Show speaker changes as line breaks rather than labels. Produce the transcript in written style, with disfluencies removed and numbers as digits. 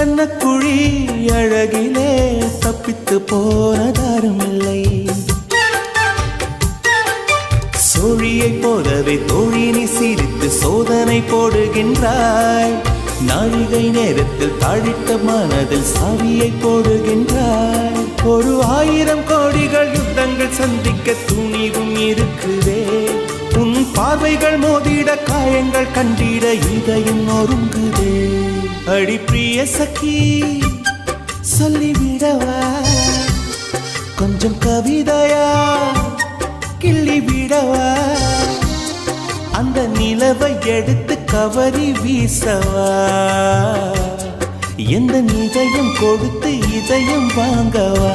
கண்ணக்குழி அழகிலே தப்பித்து போனதாரும் இல்லை. சோழியை போலவே தோழினி சிரித்து சோதனை போடுகின்றாய். நாழிகை நேரத்தில் தாழிட்ட மனதில் சாவியை போடுகின்றாய். 1000 கோடிகள் யுத்தங்கள் சந்திக்க துணிவும் இருக்குதே. உன் பார்வைகள் மோதிட காயங்கள் கண்டிட இதயம் நொறுங்குதே. அடி பிரிய சகி சொல்லிவிடவா கொஞ்சம் கவிதையா கிள்ளி விடவா. அந்த நிலவை எடுத்து கவரி வீசவா. எந்த இதயம் கொடுத்து இதயம் வாங்கவா.